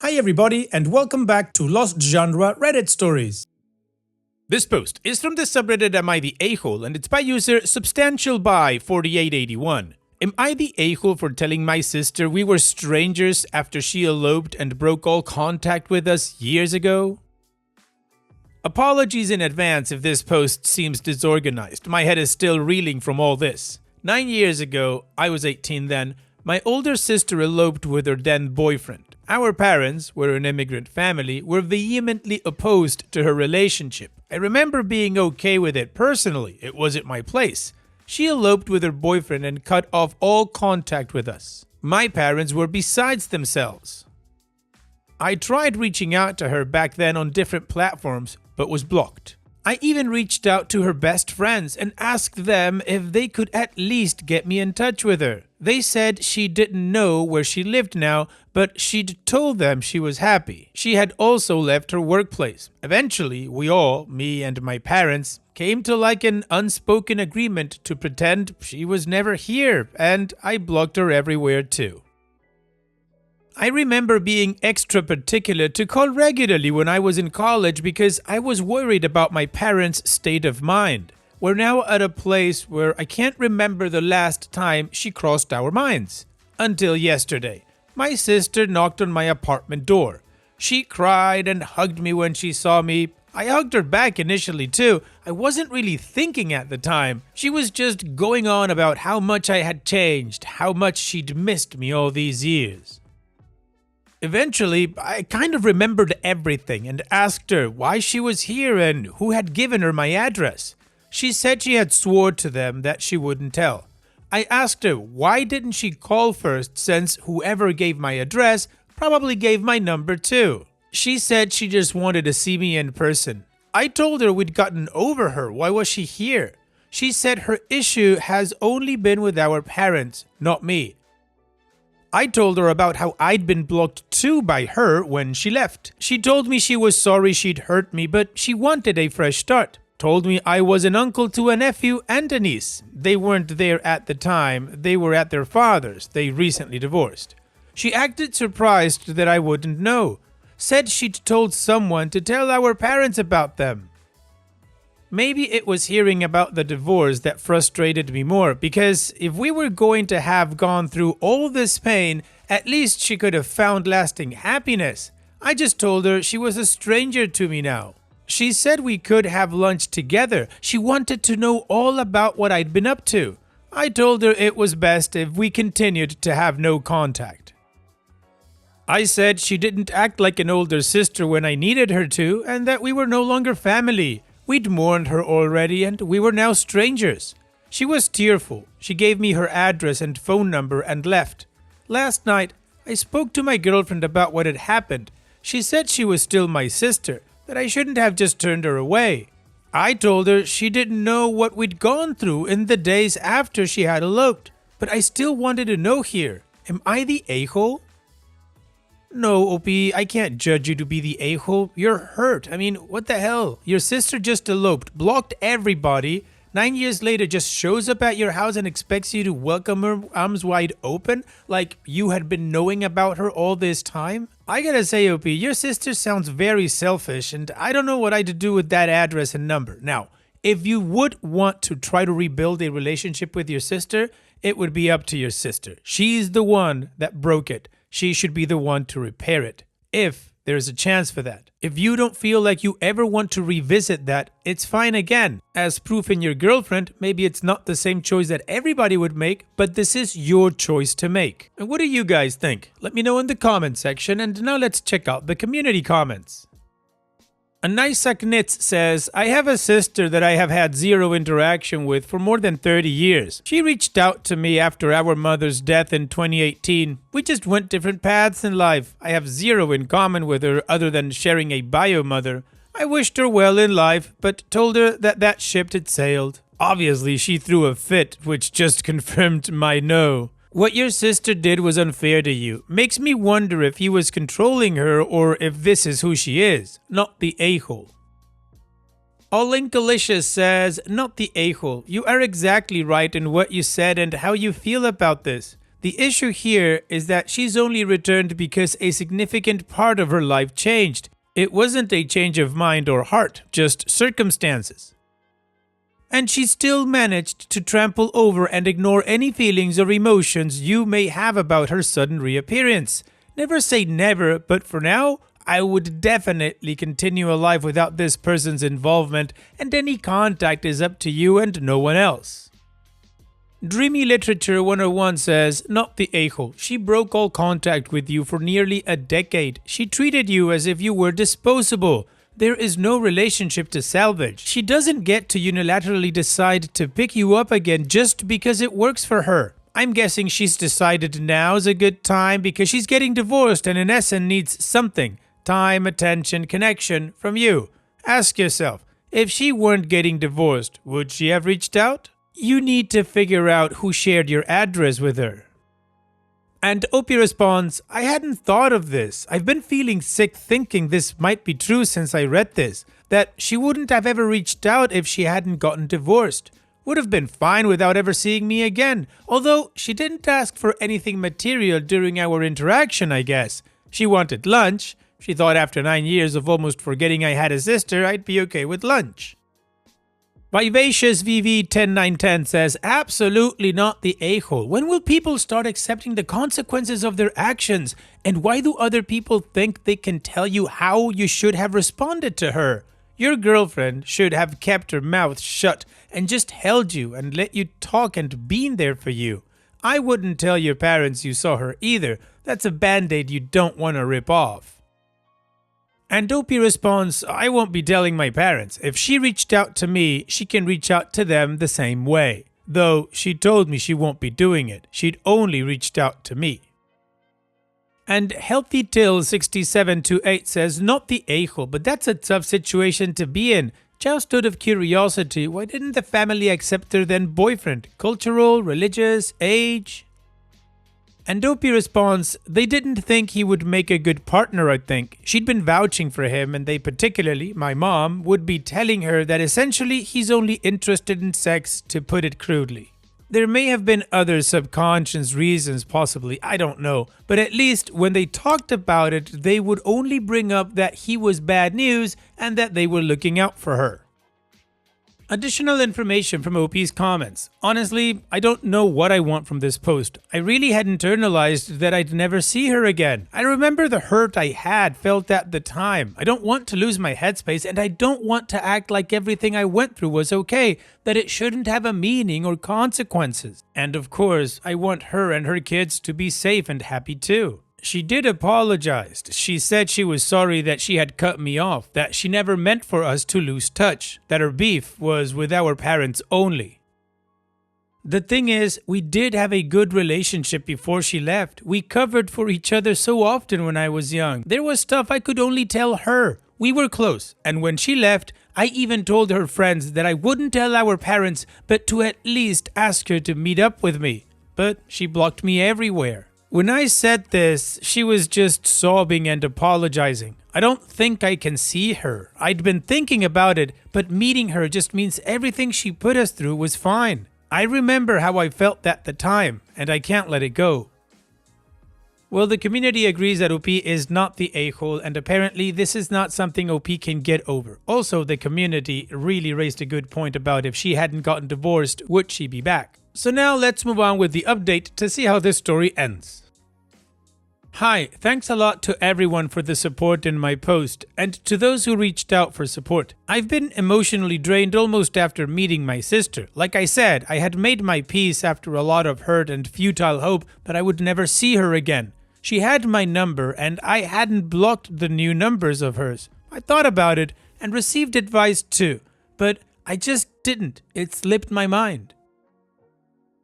Hi everybody and welcome back to Lost Genre Reddit Stories. This post is from the subreddit Am I the A-hole, and it's by user substantialby4881. Am I the a-hole for telling my sister we were strangers after she eloped and broke all contact with us years ago? Apologies in advance if this post seems disorganized. My head is still reeling from all this. 9 years ago, I was 18 then, my older sister eloped with her then boyfriend. Our parents, we're an immigrant family, were vehemently opposed to her relationship. I remember being okay with it personally, it wasn't my place. She eloped with her boyfriend and cut off all contact with us. My parents were besides themselves. I tried reaching out to her back then on different platforms, but was blocked. I even reached out to her best friends and asked them if they could at least get me in touch with her. They said she didn't know where she lived now, but she'd told them she was happy. She had also left her workplace. Eventually, we all, me and my parents, came to like an unspoken agreement to pretend she was never here, and I blocked her everywhere too. I remember being extra particular to call regularly when I was in college because I was worried about my parents' state of mind. We're now at a place where I can't remember the last time she crossed our minds. Until yesterday, my sister knocked on my apartment door. She cried and hugged me when she saw me. I hugged her back initially too. I wasn't really thinking at the time. She was just going on about how much I had changed, how much she'd missed me all these years. Eventually, I kind of remembered everything and asked her why she was here and who had given her my address. She said she had sworn to them that she wouldn't tell. I asked her why didn't she call first since whoever gave my address probably gave my number too. She said she just wanted to see me in person. I told her we'd gotten over her. Why was she here? She said her issue has only been with our parents, not me. I told her about how I'd been blocked too by her when she left. She told me she was sorry she'd hurt me, but she wanted a fresh start. Told me I was an uncle to a nephew and a niece. They weren't there at the time, they were at their father's. They recently divorced. She acted surprised that I wouldn't know. Said she'd told someone to tell our parents about them. Maybe it was hearing about the divorce that frustrated me more, because if we were going to have gone through all this pain, at least she could have found lasting happiness. I just told her she was a stranger to me now. She said we could have lunch together. She wanted to know all about what I'd been up to. I told her it was best if we continued to have no contact. I said she didn't act like an older sister when I needed her to, and that we were no longer family. We'd mourned her already and we were now strangers. She was tearful. She gave me her address and phone number and left. Last night, I spoke to my girlfriend about what had happened. She said she was still my sister, that I shouldn't have just turned her away. I told her she didn't know what we'd gone through in the days after she had eloped, but I still wanted to know here. Am I the a-hole? No, OP, I can't judge you to be the a-hole. You're hurt. I mean, what the hell? Your sister just eloped, blocked everybody, 9 years later just shows up at your house and expects you to welcome her arms wide open like you had been knowing about her all this time? I gotta say, OP, your sister sounds very selfish and I don't know what I'd do with that address and number. Now, if you would want to try to rebuild a relationship with your sister, it would be up to your sister. She's the one that broke it. She should be the one to repair it, if there's a chance for that. If you don't feel like you ever want to revisit that, it's fine again. As proof in your girlfriend, maybe it's not the same choice that everybody would make, but this is your choice to make. And what do you guys think? Let me know in the comment section, and now let's check out the community comments. Knits says, I have a sister that I have had zero interaction with for more than 30 years. She reached out to me after our mother's death in 2018. We just went different paths in life. I have zero in common with her other than sharing a bio mother. I wished her well in life, but told her that that ship had sailed. Obviously, she threw a fit, which just confirmed my no. What your sister did was unfair to you. Makes me wonder if he was controlling her or if this is who she is, not the a-hole. Allinkalicious says, not the a-hole. You are exactly right in what you said and how you feel about this. The issue here is that she's only returned because a significant part of her life changed. It wasn't a change of mind or heart, just circumstances. And she still managed to trample over and ignore any feelings or emotions you may have about her sudden reappearance. Never say never, but for now, I would definitely continue a life without this person's involvement, and any contact is up to you and no one else. Dreamy Literature 101 says, not the a-hole. She broke all contact with you for nearly a decade. She treated you as if you were disposable. There is no relationship to salvage. She doesn't get to unilaterally decide to pick you up again just because it works for her. I'm guessing she's decided now's a good time because she's getting divorced and in essence needs something. Time, attention, connection from you. Ask yourself, if she weren't getting divorced, would she have reached out? You need to figure out who shared your address with her. And Opie responds, I hadn't thought of this. I've been feeling sick thinking this might be true since I read this, that she wouldn't have ever reached out if she hadn't gotten divorced. Would have been fine without ever seeing me again, although she didn't ask for anything material during our interaction, I guess. She wanted lunch. She thought after 9 years of almost forgetting I had a sister, I'd be okay with lunch. Vivacious VV 10910 says, absolutely not the a-hole. When will people start accepting the consequences of their actions? And why do other people think they can tell you how you should have responded to her? Your girlfriend should have kept her mouth shut and just held you and let you talk and been there for you. I wouldn't tell your parents you saw her either. That's a band-aid you don't want to rip off. And Dopey responds, I won't be telling my parents. If she reached out to me, she can reach out to them the same way. Though she told me she won't be doing it. She'd only reached out to me. And Healthy Till 6728 says, not the a-hole, but that's a tough situation to be in. Just out of curiosity, why didn't the family accept her then boyfriend? Cultural, religious, age? And Dopey responds, they didn't think he would make a good partner, I think. She'd been vouching for him and they particularly, my mom, would be telling her that essentially he's only interested in sex, to put it crudely. There may have been other subconscious reasons possibly, I don't know. But at least when they talked about it, they would only bring up that he was bad news and that they were looking out for her. Additional information from OP's comments. Honestly, I don't know what I want from this post. I really had internalized that I'd never see her again. I remember the hurt I had felt at the time. I don't want to lose my headspace and I don't want to act like everything I went through was okay, that it shouldn't have a meaning or consequences. And of course, I want her and her kids to be safe and happy too. She did apologize. She said she was sorry that she had cut me off, that she never meant for us to lose touch, that her beef was with our parents only. The thing is, we did have a good relationship before she left. We covered for each other so often when I was young. There was stuff I could only tell her. We were close, and when she left, I even told her friends that I wouldn't tell our parents, but to at least ask her to meet up with me. But she blocked me everywhere. When I said this, she was just sobbing and apologizing. I don't think I can see her. I'd been thinking about it, but meeting her just means everything she put us through was fine. I remember how I felt at the time, and I can't let it go. Well, the community agrees that OP is not the a-hole, and apparently this is not something OP can get over. Also, the community really raised a good point about if she hadn't gotten divorced, would she be back? So now let's move on with the update to see how this story ends. Hi, thanks a lot to everyone for the support in my post, and to those who reached out for support. I've been emotionally drained almost after meeting my sister. Like I said, I had made my peace after a lot of hurt and futile hope that I would never see her again. She had my number, and I hadn't blocked the new numbers of hers. I thought about it, and received advice too, but I just didn't. It slipped my mind.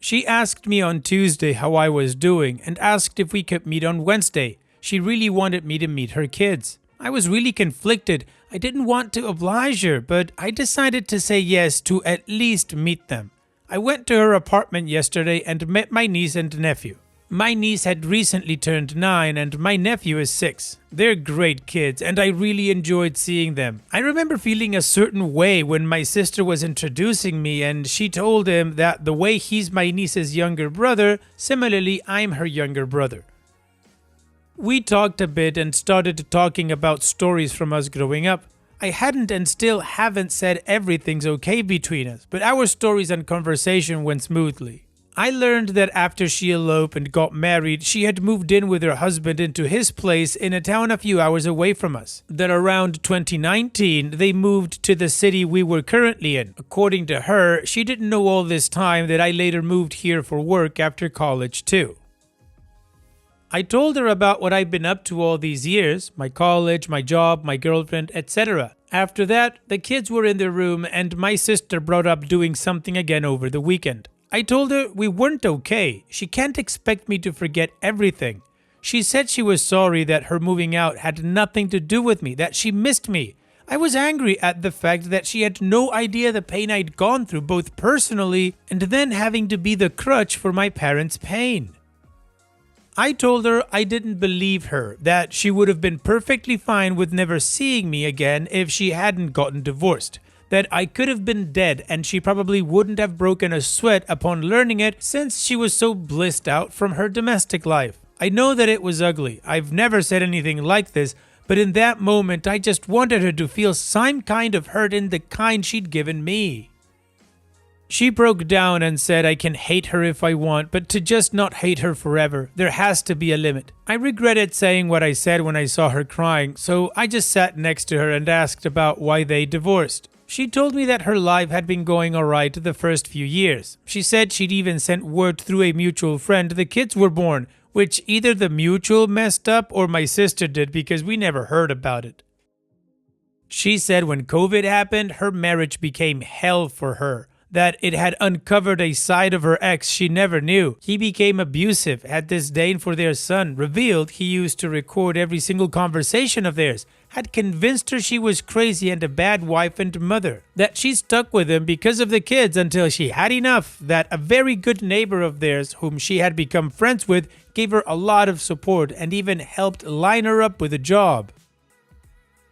She asked me on Tuesday how I was doing and asked if we could meet on Wednesday. She really wanted me to meet her kids. I was really conflicted. I didn't want to oblige her, but I decided to say yes to at least meet them. I went to her apartment yesterday and met my niece and nephew. My niece had recently turned 9 and my nephew is 6. They're great kids and I really enjoyed seeing them. I remember feeling a certain way when my sister was introducing me and she told him that the way he's my niece's younger brother, similarly I'm her younger brother. We talked a bit and started talking about stories from us growing up. I hadn't and still haven't said everything's okay between us, but our stories and conversation went smoothly. I learned that after she eloped and got married, she had moved in with her husband into his place in a town a few hours away from us. That around 2019, they moved to the city we were currently in. According to her, she didn't know all this time that I later moved here for work after college too. I told her about what I've been up to all these years, my college, my job, my girlfriend, etc. After that, the kids were in their room and my sister brought up doing something again over the weekend. I told her we weren't okay. She can't expect me to forget everything. She said she was sorry that her moving out had nothing to do with me, that she missed me. I was angry at the fact that she had no idea the pain I'd gone through, both personally and then having to be the crutch for my parents' pain. I told her I didn't believe her, that she would have been perfectly fine with never seeing me again if she hadn't gotten divorced. That I could have been dead and she probably wouldn't have broken a sweat upon learning it since she was so blissed out from her domestic life. I know that it was ugly. I've never said anything like this, but in that moment I just wanted her to feel some kind of hurt in the kind she'd given me. She broke down and said I can hate her if I want, but to just not hate her forever. There has to be a limit. I regretted saying what I said when I saw her crying, so I just sat next to her and asked about why they divorced. She told me that her life had been going alright the first few years. She said she'd even sent word through a mutual friend the kids were born, which either the mutual messed up or my sister did because we never heard about it. She said when COVID happened, her marriage became hell for her. That it had uncovered a side of her ex she never knew. He became abusive, had disdain for their son, revealed he used to record every single conversation of theirs, had convinced her she was crazy and a bad wife and mother, that she stuck with him because of the kids until she had enough, that a very good neighbor of theirs, whom she had become friends with, gave her a lot of support and even helped line her up with a job.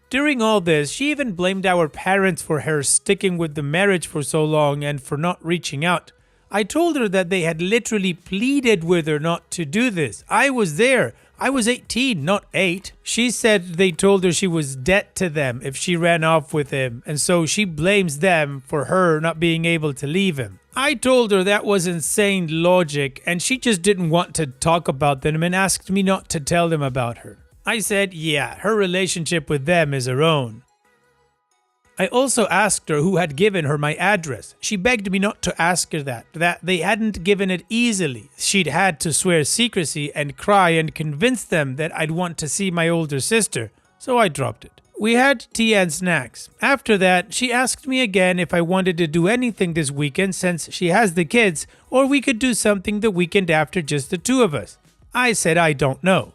During all this, she even blamed our parents for her sticking with the marriage for so long and for not reaching out. I told her that they had literally pleaded with her not to do this. I was there. I was 18, not 8. She said they told her she was debt to them if she ran off with him, and so she blames them for her not being able to leave him. I told her that was insane logic, and she just didn't want to talk about them and asked me not to tell them about her. I said, yeah, her relationship with them is her own. I also asked her who had given her my address. She begged me not to ask her that they hadn't given it easily. She'd had to swear secrecy and cry and convince them that I'd want to see my older sister, so I dropped it. We had tea and snacks. After that, she asked me again if I wanted to do anything this weekend since she has the kids, or we could do something the weekend after just the two of us. I said I don't know.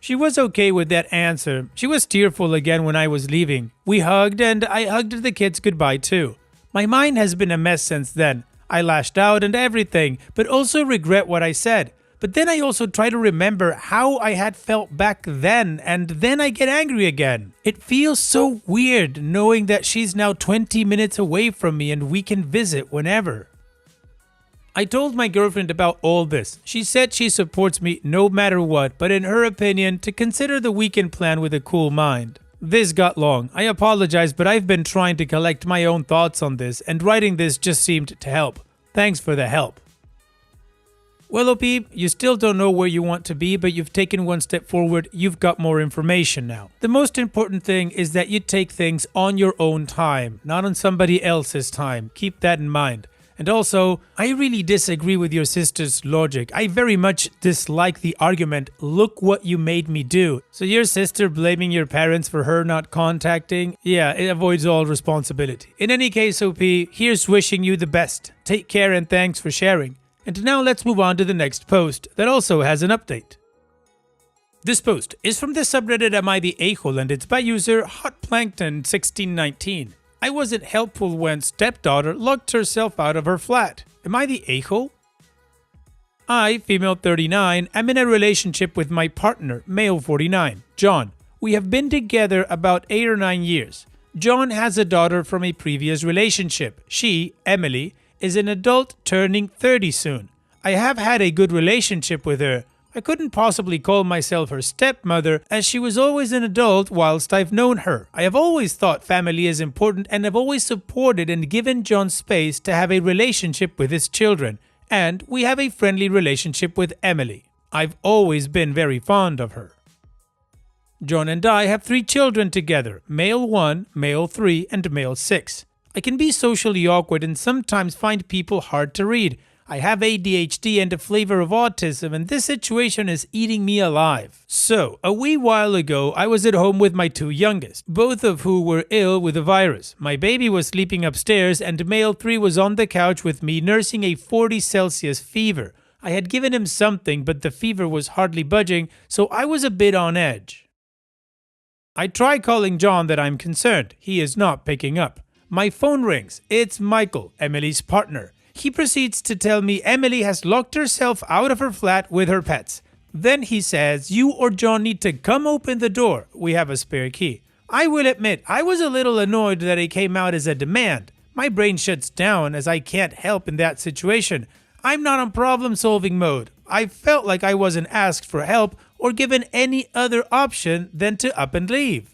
She was okay with that answer. She was tearful again when I was leaving. We hugged and I hugged the kids goodbye too. My mind has been a mess since then. I lashed out and everything, but also regret what I said. But then I also try to remember how I had felt back then, and then I get angry again. It feels so weird knowing that she's now 20 minutes away from me and we can visit whenever. I told my girlfriend about all this. She said she supports me no matter what, but in her opinion, to consider the weekend plan with a cool mind. This got long. I apologize, but I've been trying to collect my own thoughts on this, and writing this just seemed to help. Thanks for the help. Well, OP, you still don't know where you want to be, but you've taken one step forward. You've got more information now. The most important thing is that you take things on your own time, not on somebody else's time. Keep that in mind. And also, I really disagree with your sister's logic. I very much dislike the argument, look what you made me do. So your sister blaming your parents for her not contacting? Yeah, it avoids all responsibility. In any case, OP, here's wishing you the best. Take care and thanks for sharing. And now let's move on to the next post that also has an update. This post is from the subreddit Am I the A-hole and it's by user HotPlankton1619. I wasn't helpful when stepdaughter locked herself out of her flat. Am I the a-hole? I, female 39, am in a relationship with my partner, male 49, John. We have been together about 8 or 9 years. John has a daughter from a previous relationship. She, Emily, is an adult turning 30 soon. I have had a good relationship with her. I couldn't possibly call myself her stepmother, as she was always an adult whilst I've known her. I have always thought family is important and have always supported and given John space to have a relationship with his children, and we have a friendly relationship with Emily. I've always been very fond of her. John and I have 3 children together, male 1, male 3, and male 6. I can be socially awkward and sometimes find people hard to read. I have ADHD and a flavor of autism, and this situation is eating me alive. So, a wee while ago, I was at home with my 2 youngest, both of who were ill with the virus. My baby was sleeping upstairs, and male 3 was on the couch with me nursing a 40 Celsius fever. I had given him something, but the fever was hardly budging, so I was a bit on edge. I try calling John that I'm concerned. He is not picking up. My phone rings. It's Michael, Emily's partner. He proceeds to tell me Emily has locked herself out of her flat with her pets. Then he says, you or John need to come open the door. We have a spare key. I will admit, I was a little annoyed that it came out as a demand. My brain shuts down as I can't help in that situation. I'm not on problem-solving mode. I felt like I wasn't asked for help or given any other option than to up and leave.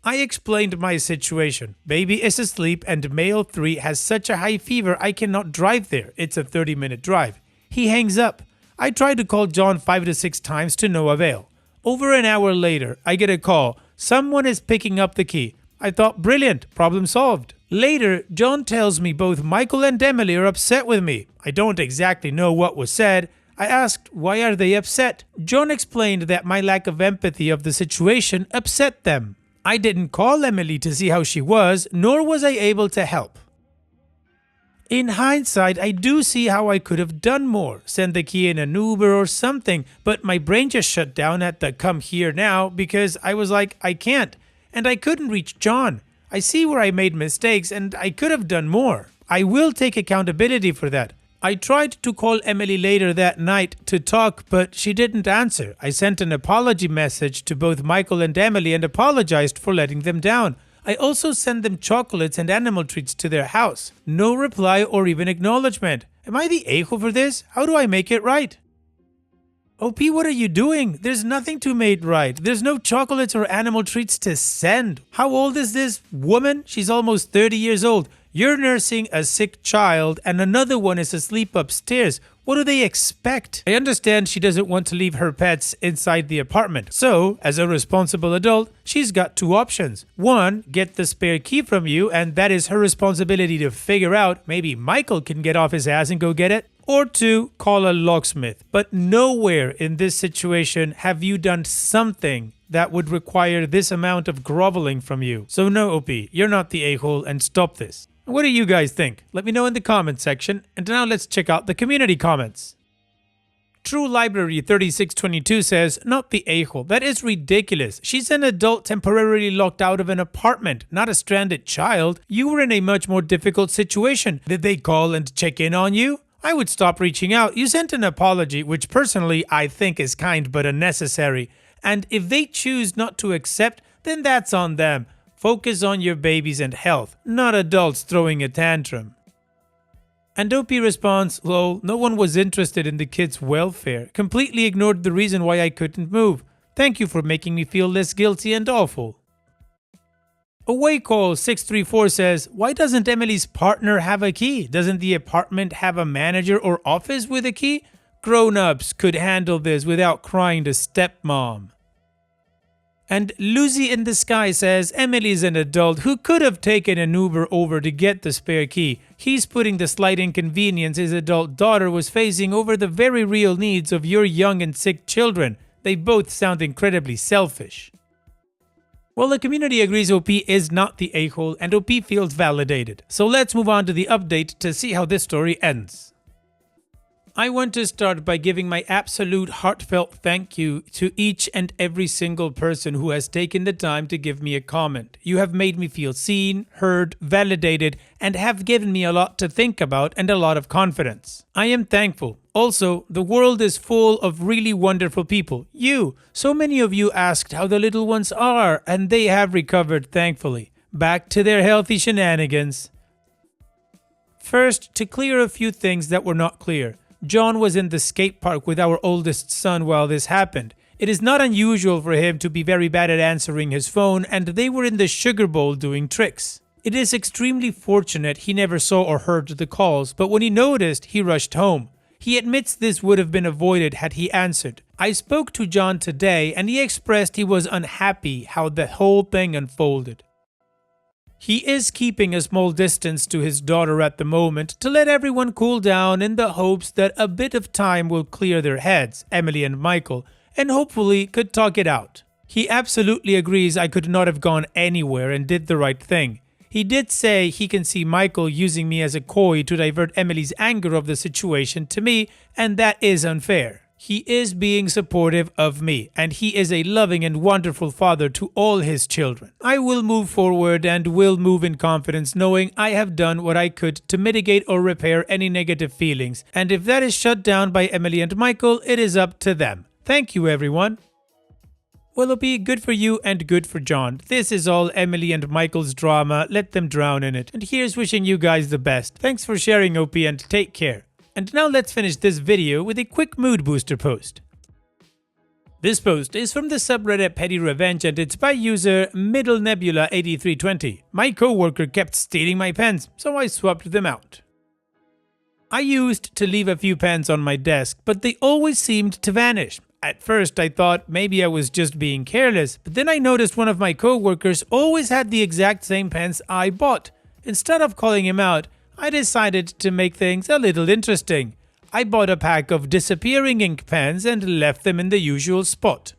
I explained my situation. Baby is asleep and male 3 has such a high fever I cannot drive there. It's a 30-minute drive. He hangs up. I tried to call John 5 to 6 times to no avail. Over an hour later, I get a call. Someone is picking up the key. I thought, brilliant, problem solved. Later, John tells me both Michael and Emily are upset with me. I don't exactly know what was said. I asked, why are they upset? John explained that my lack of empathy of the situation upset them. I didn't call Emily to see how she was, nor was I able to help. In hindsight, I do see how I could have done more, send the key in an Uber or something, but my brain just shut down at the come here now because I was like, I can't, and I couldn't reach John. I see where I made mistakes and I could have done more. I will take accountability for that. I tried to call Emily later that night to talk, but she didn't answer. I sent an apology message to both Michael and Emily and apologized for letting them down. I also sent them chocolates and animal treats to their house. No reply or even acknowledgement. Am I the a-hole for this? How do I make it right? OP, what are you doing? There's nothing to make right. There's no chocolates or animal treats to send. How old is this woman? She's almost 30 years old. You're nursing a sick child and another one is asleep upstairs. What do they expect? I understand she doesn't want to leave her pets inside the apartment. So, as a responsible adult, she's got 2 options. 1, get the spare key from you, and that is her responsibility to figure out. Maybe Michael can get off his ass and go get it. Or 2, call a locksmith. But nowhere in this situation have you done something that would require this amount of groveling from you. So no, OP, you're not the a-hole and stop this. What do you guys think? Let me know in the comment section. And now let's check out the community comments. True Library 3622 says, not the a-hole. That is ridiculous. She's an adult temporarily locked out of an apartment, not a stranded child. You were in a much more difficult situation. Did they call and check in on you? I would stop reaching out. You sent an apology, which personally I think is kind but unnecessary. And if they choose not to accept, then that's on them. Focus on your babies and health, not adults throwing a tantrum. And OP responds, lol, no one was interested in the kids' welfare. Completely ignored the reason why I couldn't move. Thank you for making me feel less guilty and awful. Away Call 634 says, why doesn't Emily's partner have a key? Doesn't the apartment have a manager or office with a key? Grown-ups could handle this without crying to stepmom. And Lucy in the Sky says, Emily's an adult who could have taken an Uber over to get the spare key. He's putting the slight inconvenience his adult daughter was facing over the very real needs of your young and sick children. They both sound incredibly selfish. Well, the community agrees OP is not the a-hole and OP feels validated. So let's move on to the update to see how this story ends. I want to start by giving my absolute heartfelt thank you to each and every single person who has taken the time to give me a comment. You have made me feel seen, heard, validated, and have given me a lot to think about and a lot of confidence. I am thankful. Also, the world is full of really wonderful people. So many of you asked how the little ones are, and they have recovered, thankfully. Back to their healthy shenanigans. First, to clear a few things that were not clear. John was in the skate park with our oldest son while this happened. It is not unusual for him to be very bad at answering his phone, and they were in the sugar bowl doing tricks. It is extremely fortunate he never saw or heard the calls, but when he noticed, he rushed home. He admits this would have been avoided had he answered. I spoke to John today, and he expressed he was unhappy how the whole thing unfolded. He is keeping a small distance to his daughter at the moment to let everyone cool down in the hopes that a bit of time will clear their heads, Emily and Michael, and hopefully could talk it out. He absolutely agrees I could not have gone anywhere and did the right thing. He did say he can see Michael using me as a coy to divert Emily's anger of the situation to me, and that is unfair. He is being supportive of me, and he is a loving and wonderful father to all his children. I will move forward and will move in confidence knowing I have done what I could to mitigate or repair any negative feelings, and if that is shut down by Emily and Michael, it is up to them. Thank you, everyone. Well, it'll be good for you and good for John. This is all Emily and Michael's drama. Let them drown in it. And here's wishing you guys the best. Thanks for sharing, OP, and take care. And now let's finish this video with a quick mood booster post. This post is from the subreddit Petty Revenge and it's by user MiddleNebula8320. My coworker kept stealing my pens, so I swapped them out. I used to leave a few pens on my desk, but they always seemed to vanish. At first, I thought maybe I was just being careless, but then I noticed one of my coworkers always had the exact same pens I bought. Instead of calling him out, I decided to make things a little interesting. I bought a pack of disappearing ink pens and left them in the usual spot.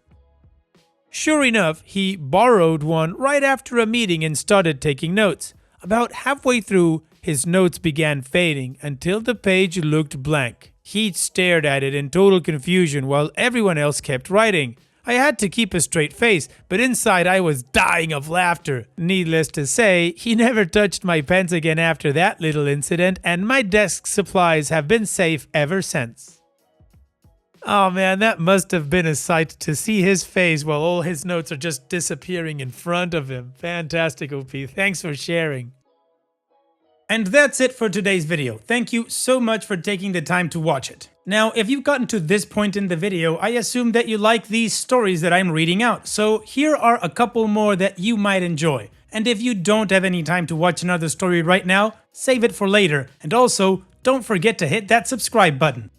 Sure enough, he borrowed one right after a meeting and started taking notes. About halfway through, his notes began fading until the page looked blank. He stared at it in total confusion while everyone else kept writing. I had to keep a straight face, but inside I was dying of laughter. Needless to say, he never touched my pens again after that little incident, and my desk supplies have been safe ever since. Oh man, that must have been a sight to see his face while all his notes are just disappearing in front of him. Fantastic, OP. Thanks for sharing. And that's it for today's video. Thank you so much for taking the time to watch it. Now, if you've gotten to this point in the video, I assume that you like these stories that I'm reading out. So here are a couple more that you might enjoy. And if you don't have any time to watch another story right now, save it for later. And also, don't forget to hit that subscribe button.